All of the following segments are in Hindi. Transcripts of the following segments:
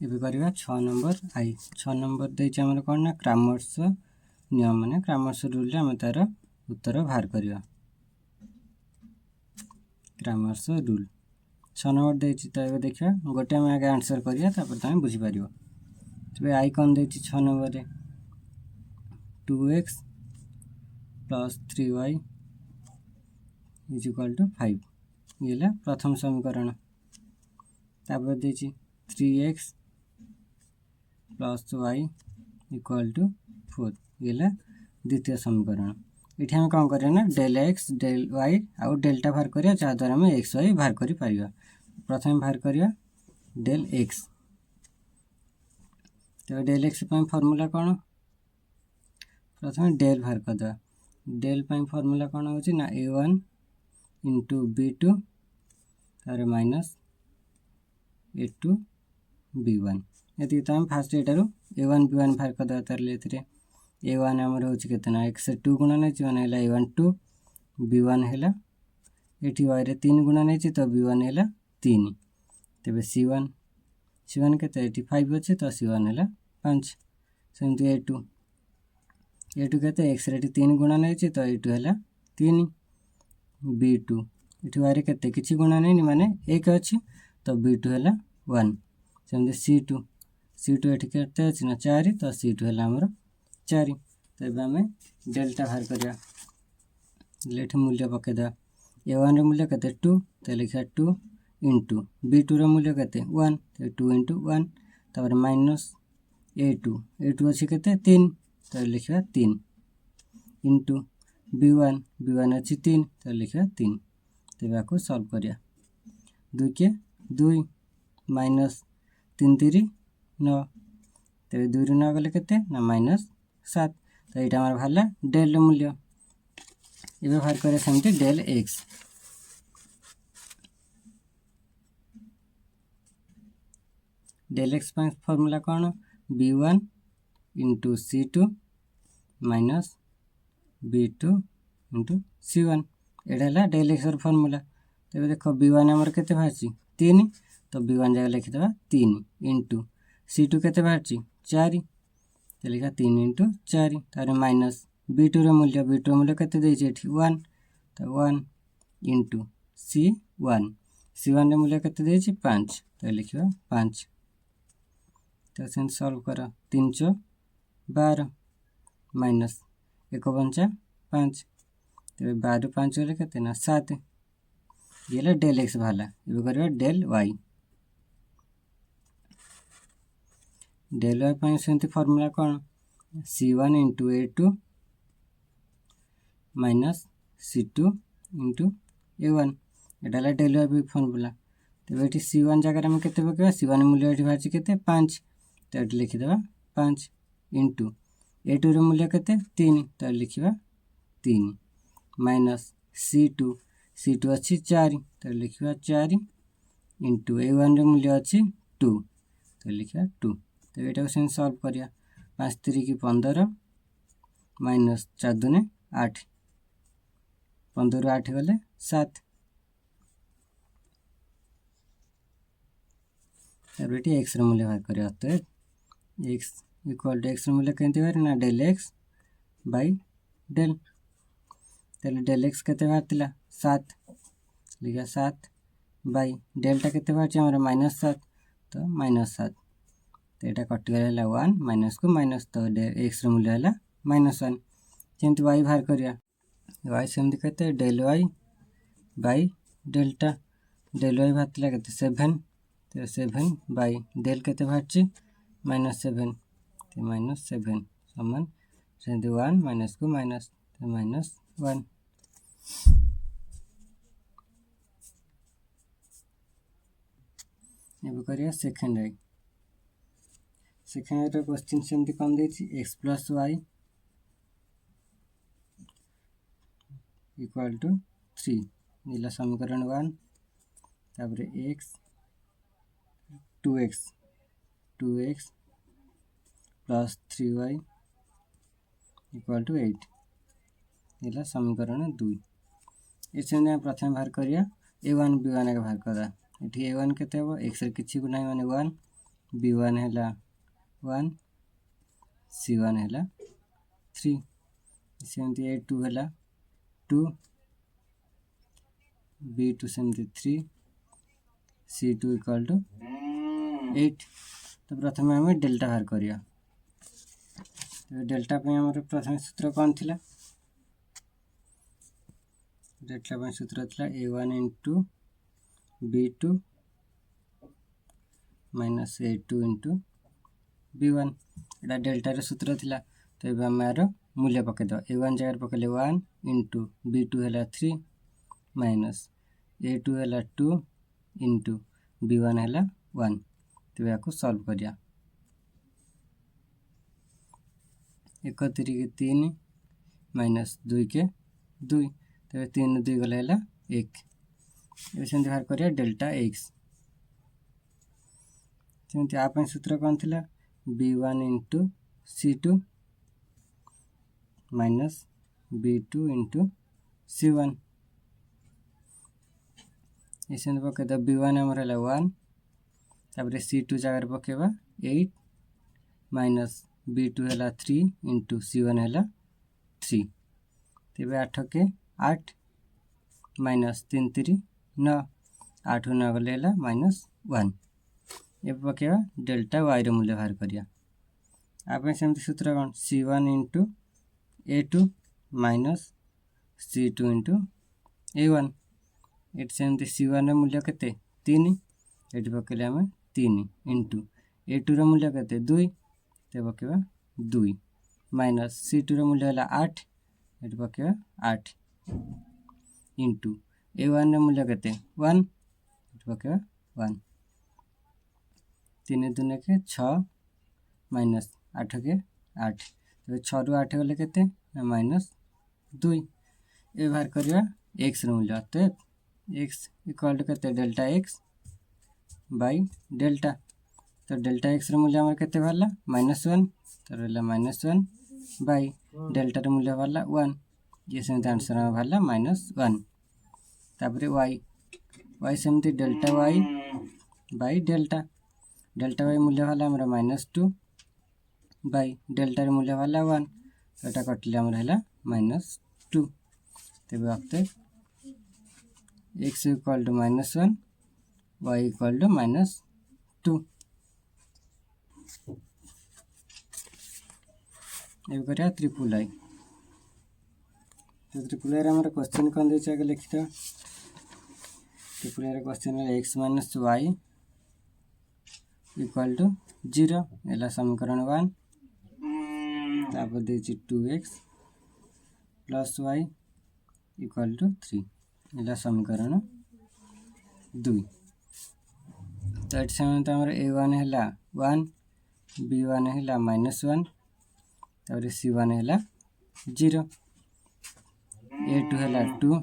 ଏବେ କରିବା 6 नंबर आई 6 नंबर ଦେଇଛି ଆମର କ'ଣ ନା କ୍ରାମର୍ସ ନିୟମ ମାନେ କ୍ରାମର୍ସ ରୁଲରେ ଆମେ ତାର ଉତ୍ତର ବାହାର କରିବା। କ୍ରାମର୍ସ ରୁଲ 6 नंबर ଦେଇଛି ତ ଏବେ ଦେଖିବା ଗୋଟେ ଆମେ ଆगे ଆନ୍ସର କରିବା ତାପରେ ତମେ ବୁଝିପାରିବ। ତେବେ आई କ'ଣ ଦେଇଛି 6 नंबରରେ 2x + 3y = 5 ये ହେଲା ପ୍ରଥମ ସମୀକରଣ। ତାପରେ ଦେଇଛି 3x + y = 4 ये ହେଲା द्वितीय समीकरण। ये आम कौन करें ना डेल एक्स डेल वाई आउ डेल्टा बाहर करिया जहाँद्वारा आम एक्स वाई बाहर कर प्रथम बाहर करिया डेल एक्स। तो डेल एक्स फॉर्मूला कौन प्रथम डेल बाहर करदे डेल फॉर्मूला कौन हो ना a1 × b2 तार माइनस a2 b1 ये तो आम फास्ट एटारू a1 b1 बाहर करदे तार a1 आमर हो ना x 2 गुणा नहीं मैंने a1 2 b1 है ये y रे 3 गुणा नहीं तो b1 है 3 तेरे c1 के 5 अच्छे तो c1 है 5 सेमती a2 के x रे 3 गुणा नहीं तो a2 है 3 b2 ये y रे के किसी गुणा नहीं माने 1 अच्छी तो b2 है 1 सेमती c2 ये के अच्छी ना 4 तो c2 है आमर 4 तो ये आम डेल्टा बाहर करिया मूल्य पकईद a1 मूल्य के 2 तो लिखा 2 इंटू b2 मूल्य के 1 तो 2 × 1 तापर माइनस a2 अच्छी के 3 तो लिखा 3 इंटू b1 अच्छी 3 तो लिखा 3 तो आपको सॉल्व करिया 2 के 2 माइनस 3 3 9 तो 2 ରୁ 9 गले के ना -7 तो यहाँ हमारे बाहर डेल मूल्य ये बाहर करें सेमती del x del x formula कौन b1 × c2 minus b2 × c1 यहाँ डेल एक्स फॉर्मूला। तो देख b1 आमर के बाहर 3 तो b1 जगह लिखिद 3 इंटू c2 के बाहर 4 तो लिखा 3 × 4 तार माइनस b2 मूल्य के 1 तो 1 इंटू c1 मूल्य के 5 तो लिखा 5 तो से सॉल्व कर 3 × 12 माइनस 1 × 5 तो 12 ରୁ 5 गले के ना 7 ये डेल एक्स बाहर ये कर डेल वाई सेमती फॉर्मूला कौन c1 × a2 minus c2 × a1 यहाँ डेल वाई फॉर्मूला। तो ये c1 जगह आम के पकड़ा c1 मूल्य ये बाहर के 5 तो ये लिखिद 5 इंटू a2 मूल्य के 3 तो लिखा 3 माइनस c2 अच्छी 4 तो लिखा 4 इंटू a1 मूल्य अच्छी 2 तो लिखा 2 तो ये सॉल्व करिया 5 3 की 15 माइनस 4 दूने 8 15 ରୁ 8 गले 7 ये एक्स मूल्य बाहर करिया तो एक्स इक्वल टू एक्स मूल्य केमती बाहर ना डेल एक्स बाई डेल तेल डेल एक्स के बाहर 7 लिखा 7 बाई डेल्टा के बाहर हमारा -7 तो -7 तो यहाँ कटिगला 1 माइनस को माइनस तो एक्स मूल्य है -1 जमी वाई बाहर करिया वाई सेमती के del y by delta del y बाहर के 7 तो 7 बाई डेल के बाहर -7 तो -7 समान सेमती 1 माइनस को माइनस तो -1 ये करिया सेकेंड आई क्वेश्चन सेमती कौन देती x + y = 3 नीला समीकरण 1 तापर x 2x + 3y = 8 नीला समीकरण 2 ये प्रथम बाहर करिया a1 b1 के बाहर करदा ये a1 के x रे किसी को नहीं माने 1 B1 है 1 C1 है 3 सेमती A2 है 2 B2 सेमती 3 C2 इक्वल टू 8। तो प्रथम आम डेल्टा बाहर करिया। तो डेल्टा पे हमर प्रथम सूत्र कौन थिला? डेल्टा पे सूत्र थिला A1 into B2 minus A2 into B1। एटा डेल्टा रे सूत्र थिला। तो ये आम यार मूल्य पकईद A1 जगह पकड़े 1 इंटू B2 है 3 माइनस A2 है 2 इंटू B1 है 1। तो या सॉल्व करिया। 1 3 3 माइनस 2 के 2 तो 3 2 गले 1। ये बाहर करिया डेल्टा एक्स। सेमती आप सूत्र कौन थिला? B1 into C2 minus B2 into C1। ये पकईद B1 आमर है 1 तापर C2 जगह पकेबा 8 माइनस B2 है 3 इंटू C1 है 3। तेज 8 के 8 माइनस 3 3 9 8 9 गले -1। ये पकेबा डेल्टा वाई रो मूल्य बाहर करिया। आप सेमती सूत्र कौन? C1 into A2 minus C2 into A1। ये सेमती C1 मूल्य केते 3 ये पकड़े आम 3 इंटू A2 मूल्य केते 2 तो पकेबा 2 माइनस C2 मूल्य है 8 ये पकेबा 8 इंटू A1 मूल्य केते 1 ये पकेबा 1। 3 2 के 6 माइनस 8 के 8 तो 6 रु 8 गले केते माइनस 2। ये बाहर करिया एक्स मूल्य। तो एक्स इक्वल टू केते डेल्टा एक्स बाई डेल्टा। तो डेल्टा एक्स मूल्य आमर केते बाहरला -1 तो रहा -1 बाई डेल्टा मूल्य बाहरला 1। ये सेमती आंसर आम बाहरला -1। तापर वाई वाई सेमती delta y by delta. Delta y मूल्य बाहरला आमर -2 बाई डेल्टा मूल्य बाहरला 1 तो यहाँ कटिले आमर है -2। तेज वक्त x equal to -1 y equal to -2। ये करिया ट्रिपल आई। तो ट्रिपल आई आमर क्वेश्चन कौन देछि आगे लिखि दो। ट्रिपल आई क्वेश्चन है x minus y equal to 0 एला समीकरण 1। तापर देछि 2x plus Y equal to 3 एला समीकरण 2। तो ये समय तो आमर A1 है 1 B1 है -1 तापर C1 है 0 A2 है 2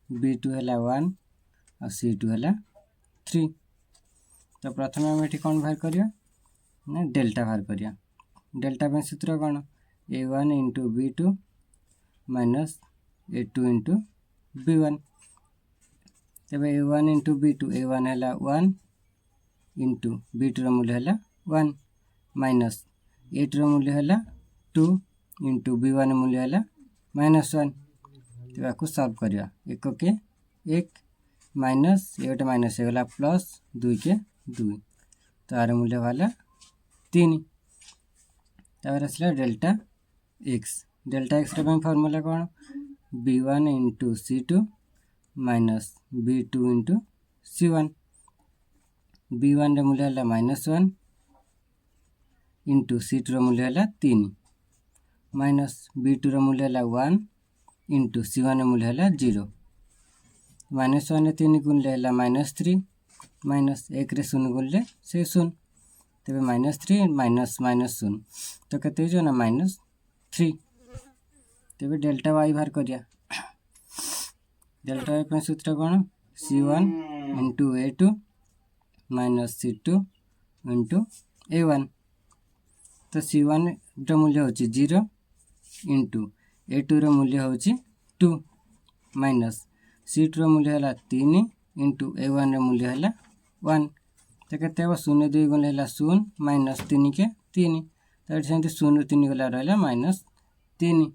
B2 है 1 और C2 है 3। तो प्रथम आम ये कौन बाहर करिया ना डेल्टा बाहर करिया। डेल्टा पे सूत्र कौन? A1 into B2 minus A2 into B1। तब A1 इंटू B2 A1 है 1 इंटू B2 मूल्य है 1 माइनस A2 मूल्य है 2 इंटू B1 मूल्य है -1। तो या सॉल्व करिया 1 के 1 माइनस ये गोटे माइनस होगा प्लस 2 के 2 तो यार मूल्य बाहर 3। तापर आसला delta x. Delta x formula कौन? B1 into C2 minus B2 into C1। B1 मूल्य है -1 इंटू C2 मूल्य है 3 माइनस B2 मूल्य है 1 इंटू C1 मूल्य है 0। -1 3 गुणले है -3 माइनस 1 रे 0 गुणले से 0 तेज -3 माइनस -0 तो केते हो ना -3। तेज डेल्टा वाई बाहर करिया। डेल्टा वाई सूत्र कौन? C1 into A2 minus C2 into A1। तो C1 रो मूल्य हो 0 इंटू A2 रो मूल्य हो 2 माइनस C2 रो मूल्य है 3 इंटू A1 रो मूल्य है 1 तो केते हम 0 2 गले है 0 माइनस 3 के 3 तो ये सेमती 0 3 गला रहा माइनस 3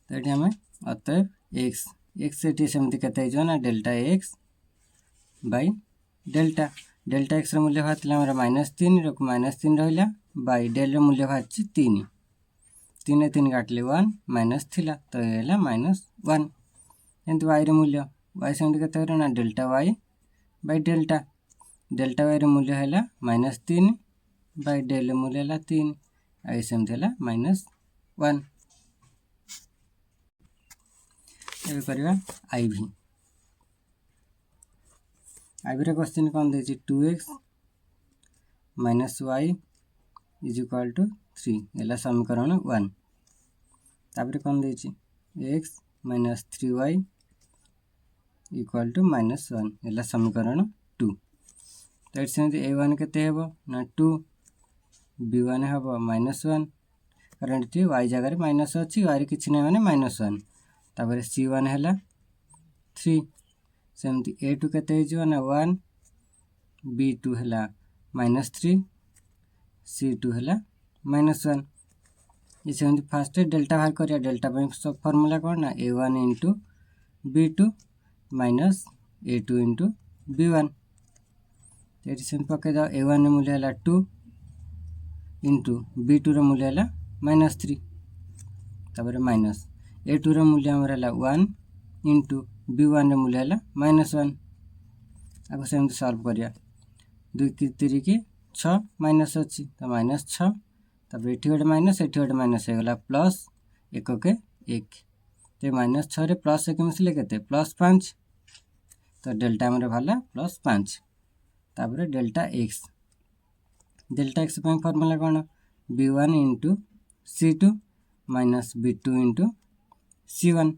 तो ये आम अतएव एक्स एक्स ये सेमती के ना delta x bye delta delta x मूल्य बाहर माइनस 3 माइनस 3 रहा बाय डेल मूल्य बाहर 3 3 3 काटिले 1 माइनस थिला तो ये माइनस 1 एमती वाई मूल्य वाई सेमती के ना delta y by delta delta y मूल्य है माइनस 3 बाय डेल मूल्य है 3 आई सेमती है माइनस 1 ये करवा आईवी आईवी क्वेश्चन कौन दे 2x minus y is equal to 3 ये समीकरण 1 तापर कौन दे x minus 3y equal to minus 1 ये समीकरण 2 तो ये सेमती a1 केते हेबो ना 2 b1 हेबो माइनस 1 कारण ये y जगह माइनस अच्छी y किसी ना माने माइनस 1 तापर c1 है 3 सेमती a2 केते ना 1 b2 है माइनस 3 c2 है माइनस 1 ये सेमती फास्ट डेल्टा बाहर करिया डेल्टा सब फॉर्मूला कौन ना a1 into b2 minus a2 into b1 ये सेमती पकई दो a1 मूल्य है 2 इंटू b2 मूल्य है माइनस 3 तापर माइनस a2 मूल्य आमर है 1 इंटू b1 मूल्य है माइनस 1 आपको सेमती सॉल्व करिया 2 की 3 की 6 माइनस अच्छी तो माइनस 6 तापर ये गोटे माइनस ये गोटे माइनस हो गला प्लस 1 के 1 तो माइनस 6 रे प्लस 1 मिसले के प्लस 5 तो डेल्टा आमर बाहर प्लस 5 तापर डेल्टा एक्स फॉर्मूला कौन b1 into c2 minus b2 into c1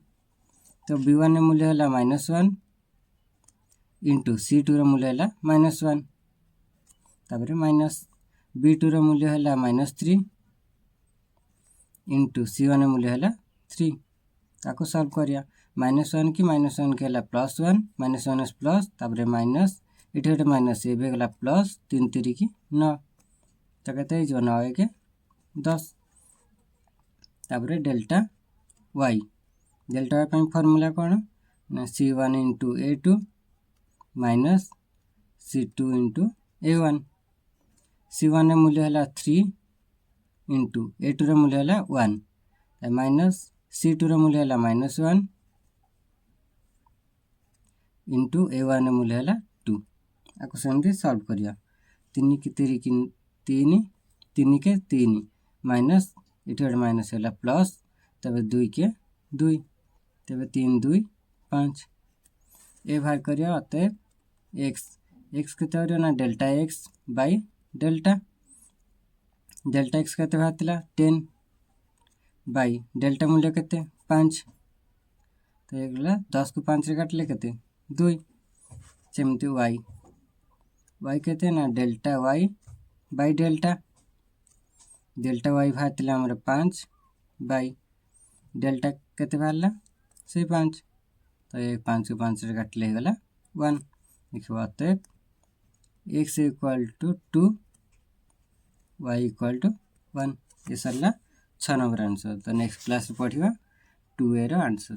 तो b1 मूल्य है माइनस 1 इंटू c2 मूल्य है माइनस 1 तापर माइनस b2 मूल्य है माइनस 3 इंटू c1 मूल्य है 3 ताको सॉल्व करिया माइनस 1 की है प्लस 1 माइनस 1 प्लस तापर माइनस ये गोटे माइनस ये भी गला प्लस 3 3 की 9 तो कहते 9 1 10 तापर डेल्टा वाई फॉर्मूला कौन ना c1 into a2 minus c2 into a1 c1 मूल्य है 3 इंटू a2 मूल्य है 1 माइनस c2 मूल्य है माइनस 1 इंटू a1 मूल्य है 2 आपको सेमती सॉल्व करिया 3 की 3 की 3 3 के 3 माइनस ये माइनस है प्लस तब 2 के 2 तब 3 2 5 ए बाहर करिया अतएव एक्स के ना delta x by delta x के बाहर 10 बाय डेल्टा मूल्य के 5 तो ये गला 10 को 5 रे काटले के 2 सेमती वाई के ना delta y by delta y बाहर आमर 5 बाय डेल्टा के बाहर से 5 तो ये 5 को 5 रे काटले गला 1 देखो अतएव x equal to 2 y equal to 1 ये सरला 6 नंबर आंसर तो नेक्स्ट क्लास पढ़ा 2A रो आंसर।